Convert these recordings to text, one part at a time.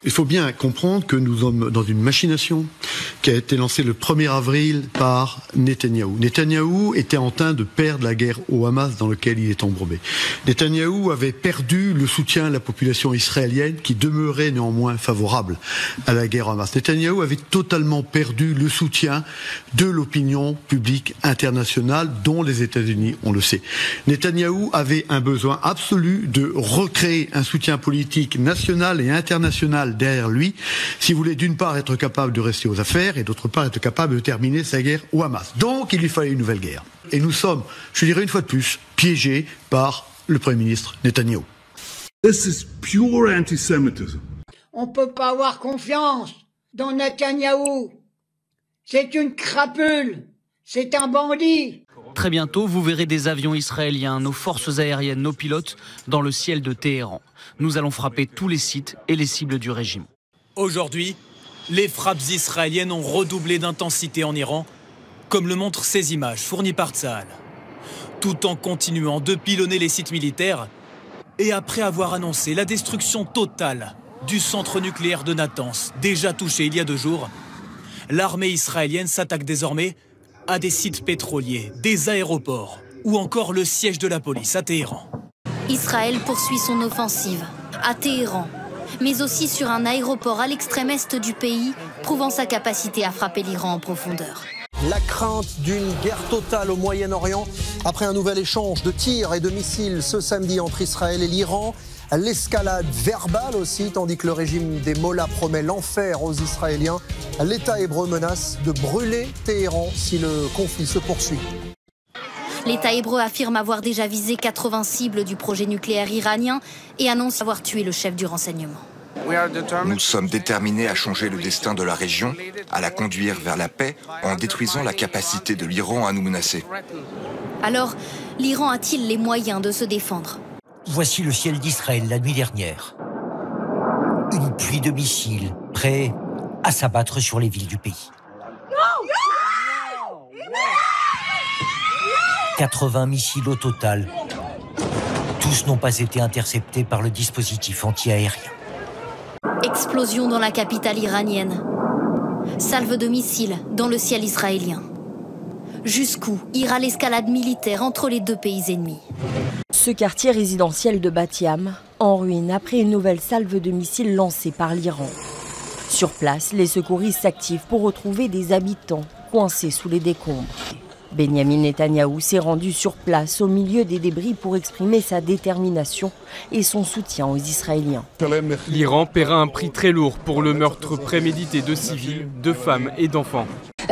Il faut bien comprendre que nous sommes dans une machination qui a été lancée le 1er avril par Netanyahou. Netanyahou était en train de perdre la guerre au Hamas dans lequel il est embourbé. Netanyahou avait perdu le soutien de la population israélienne qui demeurait néanmoins favorable à la guerre au Hamas. Netanyahou avait totalement perdu le soutien de l'opinion publique internationale, dont les États-Unis, on le sait. Netanyahou avait un besoin absolu de recréer un soutien politique national et international derrière lui, si vous voulez d'une part être capable de rester aux affaires et d'autre part être capable de terminer sa guerre au Hamas. Donc il lui fallait une nouvelle guerre. Et nous sommes, je dirais une fois de plus, piégés par le Premier ministre Netanyahou. This is pure anti-Semitism. On ne peut pas avoir confiance dans Netanyahou. C'est une crapule. C'est un bandit. Très bientôt, vous verrez des avions israéliens, nos forces aériennes, nos pilotes, dans le ciel de Téhéran. Nous allons frapper tous les sites et les cibles du régime. Aujourd'hui, les frappes israéliennes ont redoublé d'intensité en Iran, comme le montrent ces images fournies par Tsahal. Tout en continuant de pilonner les sites militaires, et après avoir annoncé la destruction totale du centre nucléaire de Natanz, déjà touché il y a 2 jours, l'armée israélienne s'attaque désormais à des sites pétroliers, des aéroports ou encore le siège de la police à Téhéran. Israël poursuit son offensive à Téhéran, mais aussi sur un aéroport à l'extrême est du pays, prouvant sa capacité à frapper l'Iran en profondeur. La crainte d'une guerre totale au Moyen-Orient après un nouvel échange de tirs et de missiles ce samedi entre Israël et l'Iran. L'escalade verbale aussi, tandis que le régime des Mollahs promet l'enfer aux Israéliens. L'État hébreu menace de brûler Téhéran si le conflit se poursuit. L'État hébreu affirme avoir déjà visé 80 cibles du projet nucléaire iranien et annonce avoir tué le chef du renseignement. Nous sommes déterminés à changer le destin de la région, à la conduire vers la paix en détruisant la capacité de l'Iran à nous menacer. Alors, l'Iran a-t-il les moyens de se défendre ? Voici le ciel d'Israël la nuit dernière. Une pluie de missiles prêts à s'abattre sur les villes du pays. 80 missiles au total. Tous n'ont pas été interceptés par le dispositif anti-aérien. Explosion dans la capitale iranienne. Salve de missiles dans le ciel israélien. Jusqu'où ira l'escalade militaire entre les 2 pays ennemis ? Ce quartier résidentiel de Bat-Yam, en ruine après une nouvelle salve de missiles lancée par l'Iran. Sur place, les secouristes s'activent pour retrouver des habitants coincés sous les décombres. Benyamin Netanyahou s'est rendu sur place au milieu des débris pour exprimer sa détermination et son soutien aux Israéliens. L'Iran paiera un prix très lourd pour le meurtre prémédité de civils, de femmes et d'enfants.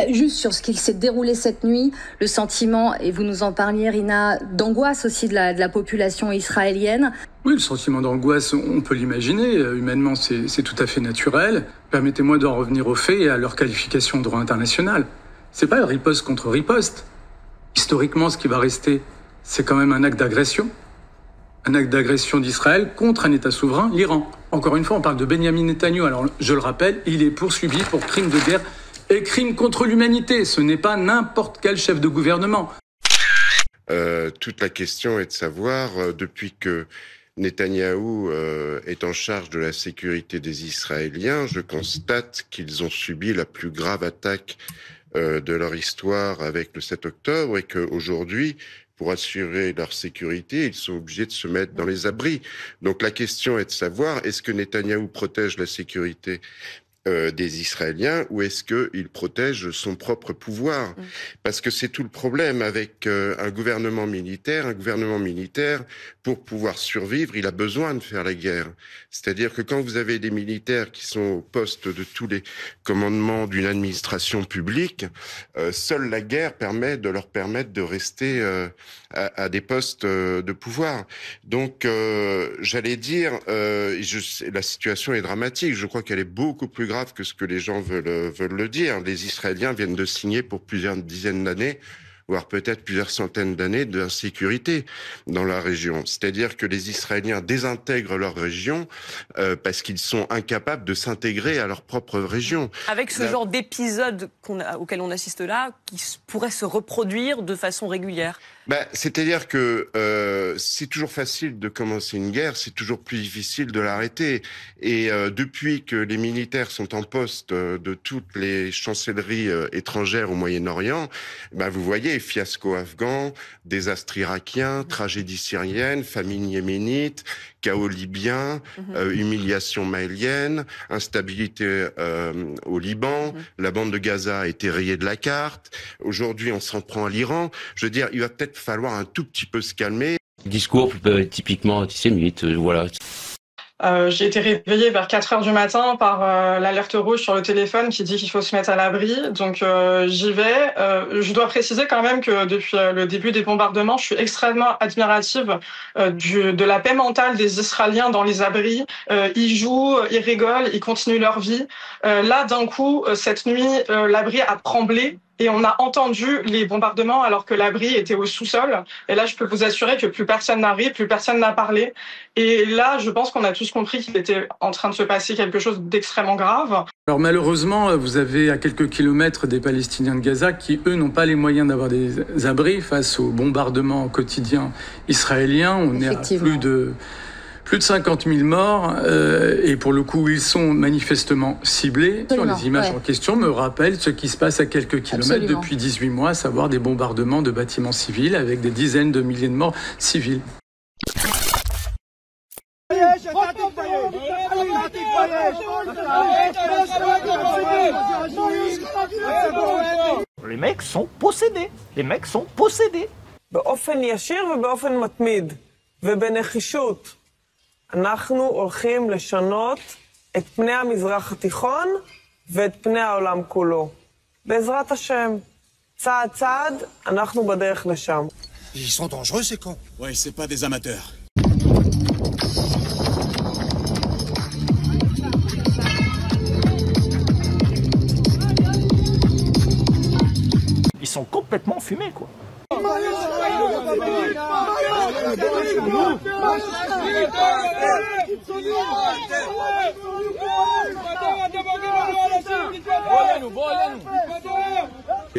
Juste sur ce qui s'est déroulé cette nuit, le sentiment, et vous nous en parliez Rina, d'angoisse aussi de la population israélienne. Oui, le sentiment d'angoisse, on peut l'imaginer. Humainement, c'est tout à fait naturel. Permettez-moi d'en revenir aux faits et à leur qualification de droit international. C'est pas une riposte contre riposte. Historiquement, ce qui va rester, c'est quand même un acte d'agression. Un acte d'agression d'Israël contre un État souverain, l'Iran. Encore une fois, on parle de Benyamin Netanyahou. Alors, je le rappelle, il est poursuivi pour crimes de guerre et crimes contre l'humanité. Ce n'est pas n'importe quel chef de gouvernement. Toute la question est de savoir, depuis que Netanyahou est en charge de la sécurité des Israéliens, je constate qu'ils ont subi la plus grave attaque de leur histoire avec le 7 octobre et qu'aujourd'hui, pour assurer leur sécurité, ils sont obligés de se mettre dans les abris. Donc la question est de savoir, est-ce que Netanyahou protège la sécurité des Israéliens ou est-ce qu'il protège son propre pouvoir ? Parce que c'est tout le problème avec un gouvernement militaire. Un gouvernement militaire, pour pouvoir survivre, il a besoin de faire la guerre. C'est-à-dire que quand vous avez des militaires qui sont au poste de tous les commandements d'une administration publique, seule la guerre permet de leur permettre de rester à des postes de pouvoir. Donc, j'allais dire, la situation est dramatique. Je crois qu'elle est beaucoup plus grave que ce que les gens veulent le dire. Les Israéliens viennent de signer pour plusieurs dizaines d'années, voire peut-être plusieurs centaines d'années d'insécurité dans la région. C'est-à-dire que les Israéliens désintègrent leur région parce qu'ils sont incapables de s'intégrer à leur propre région. Avec ce genre d'épisode auquel on assiste là, qui pourrait se reproduire de façon régulière. C'est-à-dire que c'est toujours facile de commencer une guerre, c'est toujours plus difficile de l'arrêter. Et depuis que les militaires sont en poste de toutes les chancelleries étrangères au Moyen-Orient, vous voyez, fiasco afghan, désastre irakien, tragédie syrienne, famine yéménite, chaos libyen, humiliation mahélienne, instabilité au Liban, la bande de Gaza a été rayée de la carte, aujourd'hui on s'en prend à l'Iran. Je veux dire, il va peut-être falloir un tout petit peu se calmer. Discours typiquement antisémite, voilà. J'ai été réveillée vers 4h du matin par l'alerte rouge sur le téléphone qui dit qu'il faut se mettre à l'abri. Donc j'y vais. Je dois préciser quand même que depuis le début des bombardements, je suis extrêmement admirative de la paix mentale des Israéliens dans les abris. Ils jouent, ils rigolent, ils continuent leur vie. Là, d'un coup, cette nuit, l'abri a tremblé. Et on a entendu les bombardements alors que l'abri était au sous-sol. Et là, je peux vous assurer que plus personne n'a ri, plus personne n'a parlé. Et là, je pense qu'on a tous compris qu'il était en train de se passer quelque chose d'extrêmement grave. Alors malheureusement, vous avez à quelques kilomètres des Palestiniens de Gaza qui, eux, n'ont pas les moyens d'avoir des abris face aux bombardements quotidiens israéliens. On est à plus de 50 000 morts et pour le coup, ils sont manifestement ciblés. Les images en question me rappellent ce qui se passe à quelques kilomètres depuis 18 mois, à savoir des bombardements de bâtiments civils avec des dizaines de milliers de morts civils. Les mecs sont possédés. Les mecs sont possédés. באופן ישיר ובאופן מתמיד ובנחישות. אנחנו הולכים לשנות את פני המזרח התיכון ואת פני העולם כולו. בעזרת השם, צעד צעד, אנחנו בדרך לשם. Ils sont dangereux, ces cons. Ouais, c'est pas des amateurs. Ils sont complètement fumés, quoi.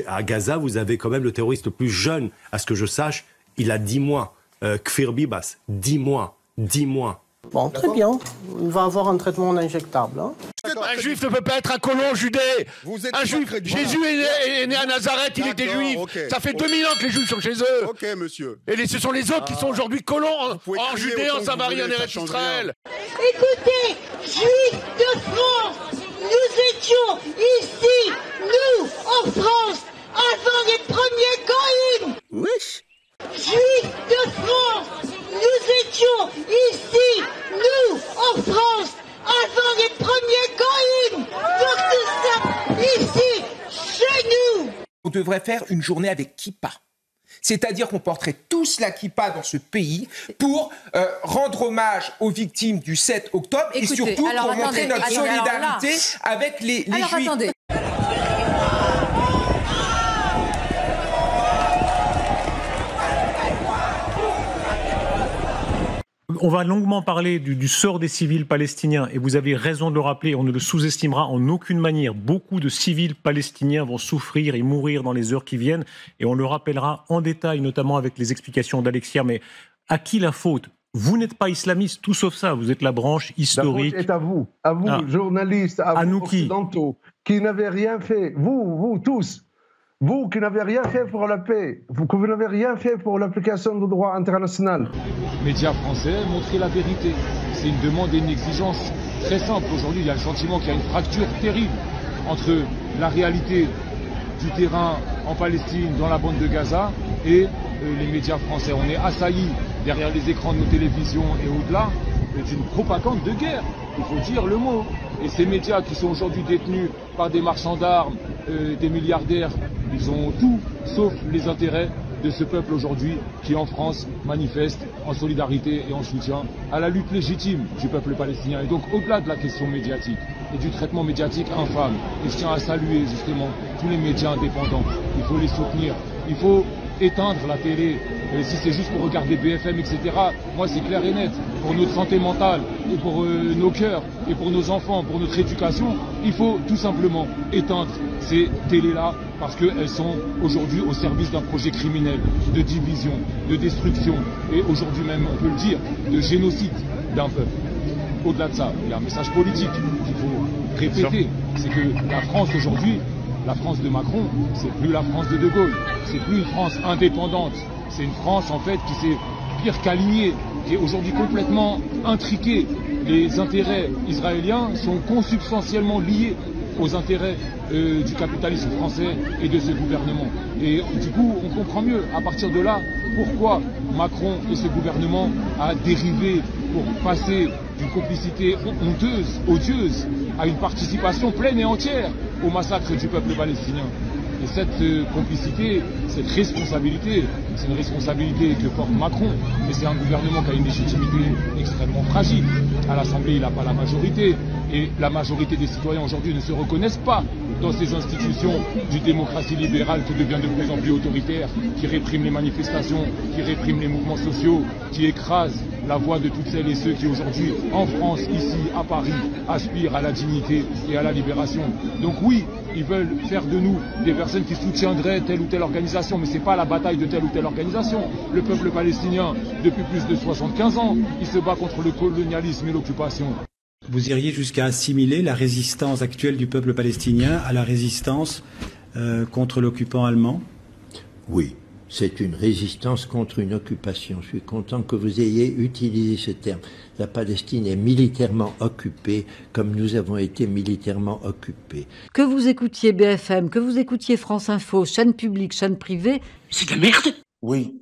À Gaza, vous avez quand même le terroriste le plus jeune, à ce que je sache, il a 10 mois. Kfir Bibas, 10 mois. 10 mois. Bon, très bien. Il va avoir un traitement injectable. Hein. Un juif ne peut pas être un colon judé. Un juif. Jésus est né à Nazareth, il était juif. Okay. Ça fait 2000 ans que les juifs sont chez eux. Ok, monsieur. Et ce sont les autres qui sont aujourd'hui colons en Judée, en Samarie, en Eretz Israël. Écoutez, juifs de France, nous étions ici, nous, en France, avant les premiers goïms. Wesh. Juifs de France, nous étions ici, nous, en France, avant les premiers goïms. Donc tout ça, ici, chez nous. On devrait faire une journée avec kippa. C'est-à-dire qu'on porterait tous la kippa dans ce pays pour rendre hommage aux victimes du 7 octobre. Écoutez, et surtout pour montrer notre solidarité avec les Juifs. Attendez. On va longuement parler du sort des civils palestiniens et vous avez raison de le rappeler, on ne le sous-estimera en aucune manière. Beaucoup de civils palestiniens vont souffrir et mourir dans les heures qui viennent et on le rappellera en détail, notamment avec les explications d'Alexia. Mais à qui la faute ? Vous n'êtes pas islamiste, tout sauf ça. Vous êtes la branche historique. La faute est à vous, journalistes, à vous occidentaux, qui n'avez rien fait. Vous tous. Vous qui n'avez rien fait pour la paix, vous n'avez rien fait pour l'application du droit international. Les médias français montrent la vérité. C'est une demande et une exigence très simple. Aujourd'hui, il y a le sentiment qu'il y a une fracture terrible entre la réalité du terrain en Palestine, dans la bande de Gaza, et les médias français. On est assaillis derrière les écrans de nos télévisions et au-delà d'une propagande de guerre. Il faut dire le mot. Et ces médias qui sont aujourd'hui détenus par des marchands d'armes, des milliardaires, ils ont tout sauf les intérêts de ce peuple aujourd'hui qui en France manifeste en solidarité et en soutien à la lutte légitime du peuple palestinien. Et donc au-delà de la question médiatique et du traitement médiatique infâme, et je tiens à saluer justement tous les médias indépendants, il faut les soutenir, il faut éteindre la télé, si c'est juste pour regarder BFM, etc. Moi, c'est clair et net. Pour notre santé mentale, et pour nos cœurs, et pour nos enfants, pour notre éducation, il faut tout simplement éteindre ces télés-là, parce qu'elles sont aujourd'hui au service d'un projet criminel, de division, de destruction, et aujourd'hui même, on peut le dire, de génocide d'un peuple. Au-delà de ça, il y a un message politique qu'il faut répéter. C'est que la France aujourd'hui, la France de Macron, c'est plus la France de Gaulle. C'est plus une France indépendante. C'est une France, en fait, qui s'est pire qu'alignée, qui est aujourd'hui complètement intriquée. Les intérêts israéliens sont consubstantiellement liés aux intérêts du capitalisme français et de ce gouvernement. Et du coup, on comprend mieux, à partir de là, pourquoi Macron et ce gouvernement a dérivé pour passer d'une complicité honteuse, odieuse, à une participation pleine et entière au massacre du peuple palestinien. Et cette complicité, cette responsabilité, c'est une responsabilité que porte Macron, mais c'est un gouvernement qui a une légitimité extrêmement fragile. À l'Assemblée, il n'a pas la majorité, et la majorité des citoyens aujourd'hui ne se reconnaissent pas dans ces institutions d'une démocratie libérale qui devient de plus en plus autoritaire, qui réprime les manifestations, qui réprime les mouvements sociaux, qui écrase la voix de toutes celles et ceux qui aujourd'hui, en France, ici, à Paris, aspirent à la dignité et à la libération. Donc oui, ils veulent faire de nous des personnes qui soutiendraient telle ou telle organisation, mais ce n'est pas la bataille de telle ou telle organisation. Le peuple palestinien, depuis plus de 75 ans, il se bat contre le colonialisme et l'occupation. Vous iriez jusqu'à assimiler la résistance actuelle du peuple palestinien à la résistance contre l'occupant allemand? Oui, c'est une résistance contre une occupation. Je suis content que vous ayez utilisé ce terme. La Palestine est militairement occupée comme nous avons été militairement occupés. Que vous écoutiez BFM, que vous écoutiez France Info, chaîne publique, chaîne privée, c'est de la merde. Oui.